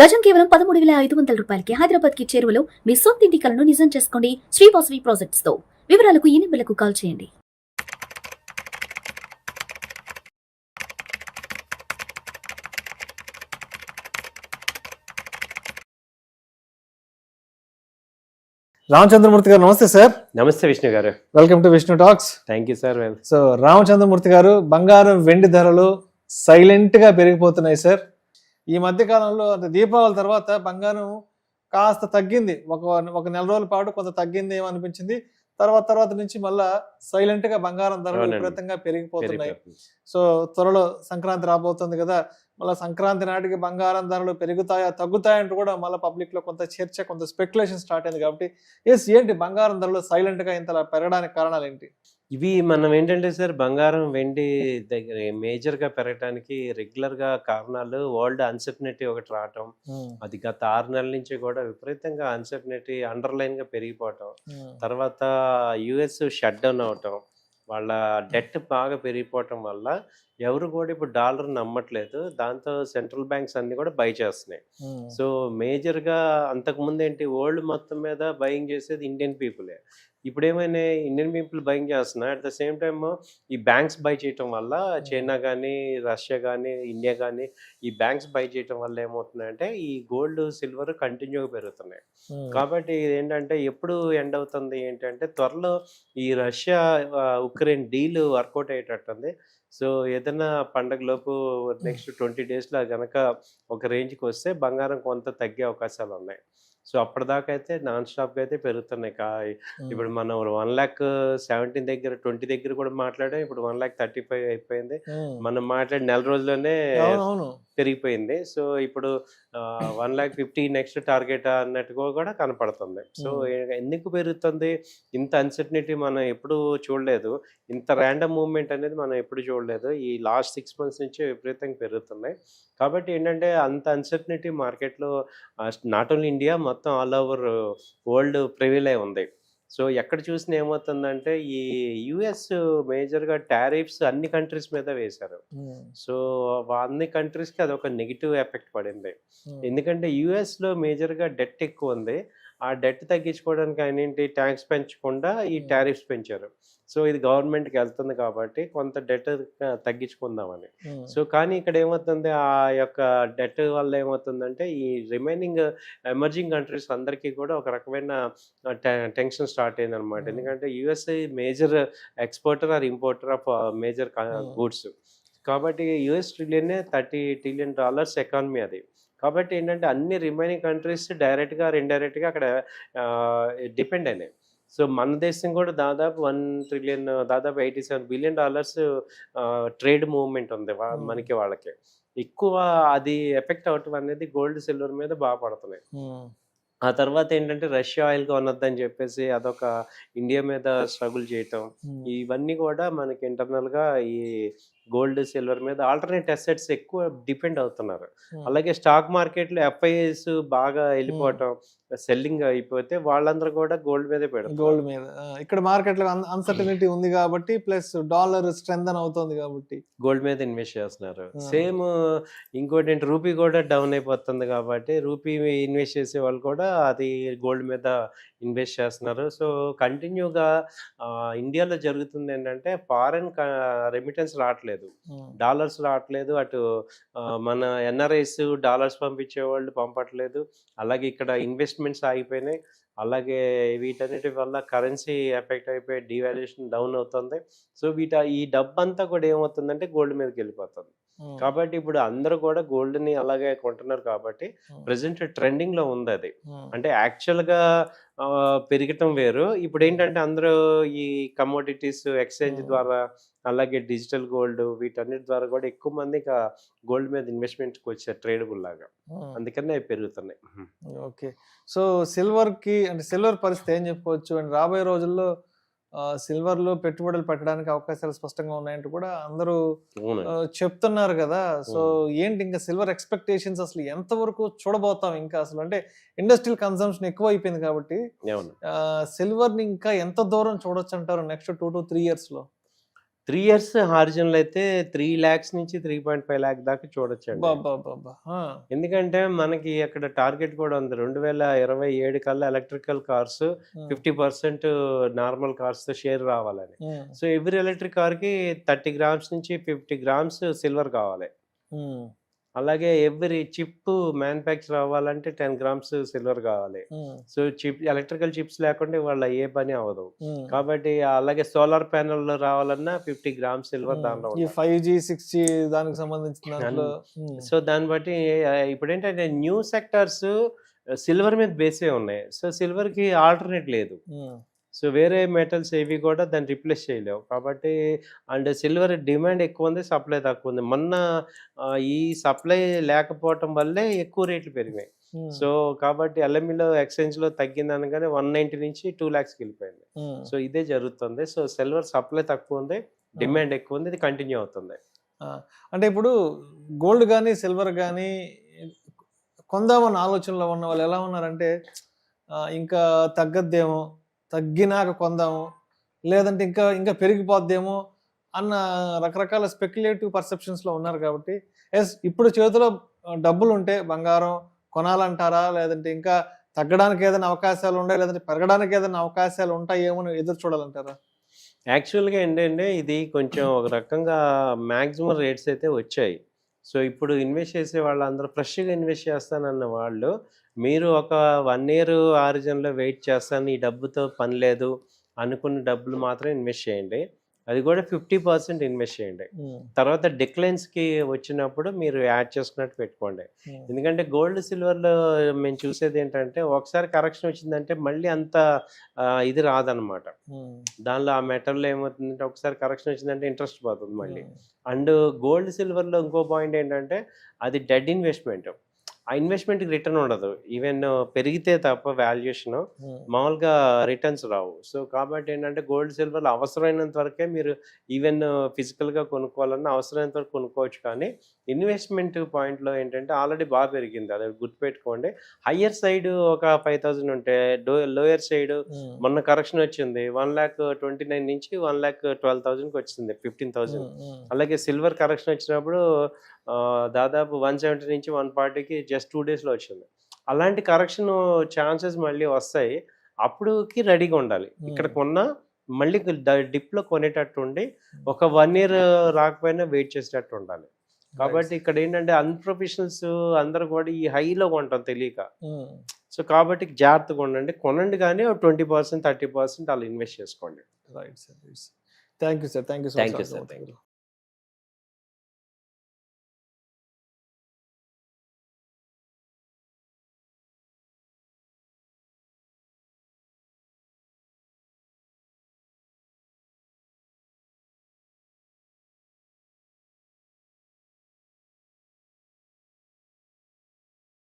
గజం కేవలం 13,500 రూపాయలకి హైదరాబాద్ కి చేరువలో మీ సొంత ఇంటి కలను నిజం చేసుకోండి శ్రీ వాసవి ప్రాజెక్ట్స్ తో. వివరాలకు ఈ నెంబర్లకు కాల్ చేయండి. రామచంద్రమూర్తి గారు నమస్తే సార్. నమస్తే విష్ణు గారు. Welcome to Vishnu talks. Thank you sir. So Ramachandramurthy గారు, బంగారం వెండి ధరలు సైలెంట్ గా పెరిగిపోతున్నాయి సార్. ఈ మధ్య కాలంలో అంటే దీపావళి తర్వాత బంగారం కాస్త తగ్గింది, ఒక నెల రోజుల పాటు కొంత తగ్గింది ఏమనిపించింది. తర్వాత నుంచి మళ్ళా సైలెంట్ గా బంగారం ధరలు విపరీతంగా పెరిగిపోతున్నాయి. సో త్వరలో సంక్రాంతి రాబోతుంది కదా, మళ్ళీ సంక్రాంతి నాటికి బంగారం ధరలు పెరుగుతాయా తగ్గుతాయంటూ కూడా మళ్ళీ పబ్లిక్ లో కొంత చర్చ, కొంత స్పెక్యులేషన్ స్టార్ట్ అయింది. కాబట్టి ఏంటి బంగారం ధరలు సైలెంట్ గా ఇంతలా పెరగడానికి కారణాలు ఏంటి? ఇవి మనం ఏంటంటే సార్, బంగారం వెండి దగ్గర మేజర్ గా పెరగడానికి రెగ్యులర్ గా కారణాలు వరల్డ్ అన్సర్టనిటీ ఒకటి రావటం, అది గత 6 నెలల నుంచి కూడా విపరీతంగా అన్సర్టనిటీ అండర్లైన్ గా పెరిగిపోవటం, తర్వాత యుఎస్ షట్ డౌన్ అవటం, వాళ్ళ డెట్ బాగా పెరిగిపోవటం వల్ల ఎవరు కూడా ఇప్పుడు డాలర్ నమ్మట్లేదు. దాంతో సెంట్రల్ బ్యాంక్స్ అన్ని కూడా బై చేస్తున్నాయి. సో మేజర్గా అంతకుముందు ఏంటి, వరల్డ్ మొత్తం మీద బయింగ్ చేసేది ఇండియన్ పీపులే. ఇప్పుడు ఏమైనా ఇండియన్ పీపుల్ బయింగ్ చేస్తున్నా, అట్ ద సేమ్ టైమ్ ఈ బ్యాంక్స్ బై చేయటం వల్ల చైనా కానీ, రష్యా కానీ, ఇండియా కానీ ఈ బ్యాంక్స్ బై చేయటం వల్ల ఏమవుతుందంటే ఈ గోల్డ్ సిల్వర్ కంటిన్యూగా పెరుగుతున్నాయి. కాబట్టి ఏంటంటే ఎప్పుడు ఎండ్ అవుతుంది ఏంటంటే, త్వరలో ఈ రష్యా ఉక్రెయిన్ డీల్ వర్కౌట్ అయ్యేటట్టుంది. సో ఏదైనా పండగలోపు నెక్స్ట్ 20 డేస్లో కనుక ఒక రేంజ్కి వస్తే బంగారం కొంత తగ్గే అవకాశాలు ఉన్నాయి. సో అప్పటిదాకా అయితే నాన్ స్టాప్గా అయితే పెరుగుతున్నాయి. ఇప్పుడు మనం 1,17,000 దగ్గర 20 దగ్గర కూడా మాట్లాడాం. ఇప్పుడు 1,35,000 అయిపోయింది. మనం మాట్లాడి నెల రోజుల్లోనే పెరిగిపోయింది. సో ఇప్పుడు 1,50,000 నెక్స్ట్ టార్గెట్ అన్నట్టుగా కూడా కనపడుతుంది. సో ఎందుకు పెరుగుతుంది? ఇంత అన్సర్టనిటీ మనం ఎప్పుడు చూడలేదు, ఇంత ర్యాండమ్ మూవ్మెంట్ అనేది మనం ఎప్పుడు చూడలేదు. ఈ లాస్ట్ 6 months నుంచి విపరీతంగా పెరుగుతున్నాయి. కాబట్టి ఏంటంటే అంత అన్సర్టనిటీ మార్కెట్లో నాట్ ఓన్లీ ఇండియా, మొత్తం ఆల్ ఓవర్ వరల్డ్ ప్రివైల్ అయి ఉంది. సో ఎక్కడ చూసినా ఏమవుతుందంటే, ఈ యుఎస్ మేజర్గా టారిఫ్స్ అన్ని కంట్రీస్ మీద వేశారు. సో అన్ని కంట్రీస్కి అదొక నెగిటివ్ ఎఫెక్ట్ పడింది. ఎందుకంటే యుఎస్లో మేజర్గా డెట్ ఎక్కువ ఉంది. ఆ డెట్ తగ్గించుకోవడానికి ఆయన ఏంటి, ట్యాక్స్ పెంచకుండా ఈ టారిఫ్స్ పెంచారు. సో ఇది గవర్నమెంట్కి వెళ్తుంది కాబట్టి కొంత డెట్ తగ్గించుకుందామని. సో కానీ ఇక్కడ ఏమవుతుంది, ఆ యొక్క డెట్ వల్ల ఏమవుతుందంటే ఈ రిమైనింగ్ ఎమర్జింగ్ కంట్రీస్ అందరికీ కూడా ఒక రకమైన టెన్షన్ స్టార్ట్ అయింది అనమాట. ఎందుకంటే USA major exporter or importer of major goods. కాబట్టి యుఎస్ ట్రిలియన్ $30 trillion ఎకానమీ అది. కాబట్టి ఏంటంటే అన్ని రిమైనింగ్ కంట్రీస్ డైరెక్ట్గా ఇండైరెక్ట్గా అక్కడ డిపెండ్ అయినాయి. సో మన దేశం కూడా దాదాపు $1 trillion, దాదాపు $87 billion ట్రేడ్ మూవ్మెంట్ ఉంది మనకి వాళ్ళకి. ఎక్కువ అది ఎఫెక్ట్ అవటం అనేది గోల్డ్ సిల్వర్ మీద బాగా పడుతున్నాయి. ఆ తర్వాత ఏంటంటే రష్యా ఆయిల్ కొనొద్దని చెప్పేసి అదొక ఇండియా మీద స్ట్రగుల్ చేయటం, ఇవన్నీ కూడా మనకి ఇంటర్నల్గా ఈ గోల్డ్ సిల్వర్ మీద ఆల్టర్నేట్ అసెట్స్ ఎక్కువ డిపెండ్ అవుతున్నారు. అలాగే స్టాక్ మార్కెట్లో ఎఫ్ఐఎస్ బాగా వెళ్ళిపోవటం, సెల్లింగ్ అయిపోతే వాళ్ళందరూ కూడా గోల్డ్ మీదే పెడతారు. గోల్డ్ మీద ఇక్కడ మార్కెట్ లో అన్సర్టనిటీ ఉంది కాబట్టి, ప్లస్ డాలర్ స్ట్రెంథన్ అవుతుంది కాబట్టి గోల్డ్ మీద ఇన్వెస్ట్ చేస్తున్నారు. సేమ్ ఇంకోటి ఏంటి, రూపీ కూడా డౌన్ అయిపోతుంది కాబట్టి రూపీ ఇన్వెస్ట్ చేసే వాళ్ళు కూడా అది గోల్డ్ మీద ఇన్వెస్ట్ చేస్తున్నారు. సో కంటిన్యూగా ఇండియాలో జరుగుతుంది ఏంటంటే, ఫారెన్ రెమిటెన్స్ రావట్లేదు, డాలర్స్ రావట్లేదు. అటు మన ఎన్ఆర్ఐస్ డాలర్స్ పంపించే వాళ్ళు పంపట్లేదు. అలాగే ఇక్కడ ఇన్వెస్ట్మెంట్స్ ఆగిపోయినాయి. అలాగే వీటన్నిటి వల్ల కరెన్సీ ఎఫెక్ట్ అయిపోయి డివాల్యుయేషన్ డౌన్ అవుతుంది. సో ఈ డబ్బు అంతా కూడా ఏమవుతుందంటే గోల్డ్ మీదకి వెళ్ళిపోతుంది. కాబట్టి ఇప్పుడు అందరూ కూడా గోల్డ్ ని అలాగే కొంటున్నారు కాబట్టి ప్రెసెంట్ ట్రెండింగ్ లో ఉంది అది. అంటే యాక్చువల్ గా పెరగటం వేరు. ఇప్పుడు ఏంటంటే అందరూ ఈ కమోడిటీస్ ఎక్స్చేంజ్ ద్వారా, అలాగే డిజిటల్ గోల్డ్, వీటన్నిటి ద్వారా కూడా ఎక్కువ మంది గోల్డ్ మీద ఇన్వెస్ట్మెంట్కి వచ్చారు ట్రేడబుల్ లాగా. అందుకనే అవి పెరుగుతున్నాయి. ఓకే. సో సిల్వర్ పరిస్థితి ఏం చెప్పుకోవచ్చు? అండ్ రాబోయే రోజుల్లో సిల్వర్ లో పెట్టుబడులు పెట్టడానికి అవకాశాలు స్పష్టంగా ఉన్నాయంటూ కూడా అందరూ చెప్తున్నారు కదా. సో ఏంటి ఇంకా సిల్వర్ ఎక్స్పెక్టేషన్స్ అసలు ఎంత వరకు చూడబోతాం? ఇంకా అసలు అంటే ఇండస్ట్రియల్ కన్సంప్షన్ ఎక్కువ అయిపోయింది కాబట్టి సిల్వర్ ని ఇంకా ఎంత దూరం చూడొచ్చు అంటారు నెక్స్ట్ 2 to 3 years లో? 3 ఇయర్స్ హారిజన్లో అయితే 3 lakhs నుంచి 3.5 lakh దాకా చూడొచ్చండి. ఆ, ఎందుకంటే మనకి అక్కడ టార్గెట్ కూడా ఉంది. 2027 కల్లా ఎలక్ట్రికల్ కార్స్ 50% నార్మల్ కార్స్‌తో షేర్ రావాలని. సో ఎవ్రీ ఎలక్ట్రిక్ కార్‌కి 30 grams నుంచి 50 grams సిల్వర్ కావాలి. అలాగే ఎవ్రీ చిప్ మ్యానుఫ్యాక్చర్ అవ్వాలంటే 10 grams సిల్వర్ కావాలి. సో ఎలక్ట్రికల్ చిప్స్ లేకుండా వాళ్ళ ఏ పని అవ్వదు. కాబట్టి అలాగే సోలార్ ప్యానెల్ రావాలన్నా 50 grams సిల్వర్ దానిలో ఈ ఉండాలి. 5G 6G దానికి సంబంధించిన దాంట్లో సో దాన్ని బట్టి ఇప్పుడు ఏంటంటే న్యూ సెక్టార్స్ సిల్వర్ మీద బేసే ఉన్నాయి. సో సిల్వర్ కి ఆల్టర్నేట్ లేదు. సో వేరే మెటల్స్ ఏవి కూడా దాన్ని రిప్లేస్ చేయలేవు. కాబట్టి అండ్ సిల్వర్ డిమాండ్ ఎక్కువ ఉంది, సప్లై తక్కువ ఉంది. మొన్న ఈ సప్లై లేకపోవటం వల్లే ఎక్కువ రేట్లు పెరిగాయి. సో కాబట్టి ఎల్ఎంఈలో ఎక్స్చేంజ్లో తగ్గింది అనగానే 190 నుంచి 2 lakhsకి వెళ్ళిపోయింది. సో ఇదే జరుగుతుంది. సో సిల్వర్ సప్లై తక్కువ ఉంది, డిమాండ్ ఎక్కువ ఉంది, ఇది కంటిన్యూ అవుతుంది. అంటే ఇప్పుడు గోల్డ్ కానీ సిల్వర్ కానీ కొందామన్న ఆలోచనలో ఉన్న వాళ్ళు ఎలా ఉన్నారంటే ఇంకా తగ్గద్దేమో, తగ్గినాక కొందాము, లేదంటే ఇంకా ఇంకా పెరిగిపోద్దేమో అన్న రకరకాల స్పెక్యులేటివ్ పర్సెప్షన్స్లో ఉన్నారు. కాబట్టి ఇప్పుడు చేతిలో డబ్బులు ఉంటే బంగారం కొనాలంటారా, లేదంటే ఇంకా తగ్గడానికి ఏదైనా అవకాశాలు ఉన్నాయి, లేదంటే పెరగడానికి ఏదైనా అవకాశాలు ఉంటాయేమో ఎదురు చూడాలంటారా? యాక్చువల్గా ఏంటంటే ఇది కొంచెం ఒక రకంగా మ్యాక్సిమం రేట్స్ అయితే వచ్చాయి. సో ఇప్పుడు ఇన్వెస్ట్ చేసే వాళ్ళందరూ ఫ్రెష్గా ఇన్వెస్ట్ చేస్తానన్న వాళ్ళు మీరు ఒక 1 year ఆరిజిన్లో వెయిట్ చేస్తాను, ఈ డబ్బుతో పని లేదు అనుకున్న డబ్బులు మాత్రం ఇన్వెస్ట్ చేయండి. అది కూడా 50% ఇన్వెస్ట్ చేయండి. తర్వాత డిక్లైన్స్కి వచ్చినప్పుడు మీరు యాడ్ చేసుకున్నట్టు పెట్టుకోండి. ఎందుకంటే గోల్డ్ సిల్వర్లో మేము చూసేది ఏంటంటే ఒకసారి కరెక్షన్ వచ్చిందంటే మళ్ళీ అంత ఇది రాదనమాట. దానిలో ఆ మెటల్లో ఏమవుతుందంటే ఒకసారి కరెక్షన్ వచ్చిందంటే ఇంట్రెస్ట్ పోతుంది మళ్ళీ. అండ్ గోల్డ్ సిల్వర్లో ఇంకో పాయింట్ ఏంటంటే అది డెడ్ ఇన్వెస్ట్మెంట్. ఆ ఇన్వెస్ట్మెంట్కి రిటర్న్ ఉండదు. ఈవెన్ పెరిగితే తప్ప వాల్యుయేషన్ మామూలుగా రిటర్న్స్ రావు. సో కాబట్టి ఏంటంటే గోల్డ్ సిల్వర్లో అవసరమైనంత వరకే మీరు ఈవెన్ ఫిజికల్గా కొనుక్కోవాలన్నా అవసరమైనంత వరకు కొనుక్కోవచ్చు. కానీ ఇన్వెస్ట్మెంట్ పాయింట్లో ఏంటంటే ఆల్రెడీ బాగా పెరిగింది, అది గుర్తుపెట్టుకోండి. హయ్యర్ సైడ్ ఒక 5,000 ఉంటే లోయర్ సైడ్ మొన్న కరెక్షన్ వచ్చింది 1,29,000 నుంచి 1,12,000కి వచ్చింది 15,000. అలాగే సిల్వర్ కరెక్షన్ వచ్చినప్పుడు దాదాపు 170 నుంచి 140కి జస్ట్ 2 daysలో వచ్చింది. అలాంటి కరెక్షన్ ఛాన్సెస్ మళ్ళీ వస్తాయి. అప్పుడుకి రెడీగా ఉండాలి. ఇక్కడ కొన్నా మళ్ళీ డిప్లో కొనేటట్టు ఉండి ఒక 1 year రాకపోయినా వెయిట్ చేసేటట్టు ఉండాలి. కాబట్టి ఇక్కడ ఏంటంటే అన్ప్రొఫెషనల్స్ అందరూ కూడా ఈ హైలో కొంటాం తెలియక. సో కాబట్టి జాగ్రత్తగా ఉండండి, కొనండి, కానీ 20% 30% అలా ఇన్వెస్ట్ చేసుకోండి. Right sir. Thank you sir. Thank you so much.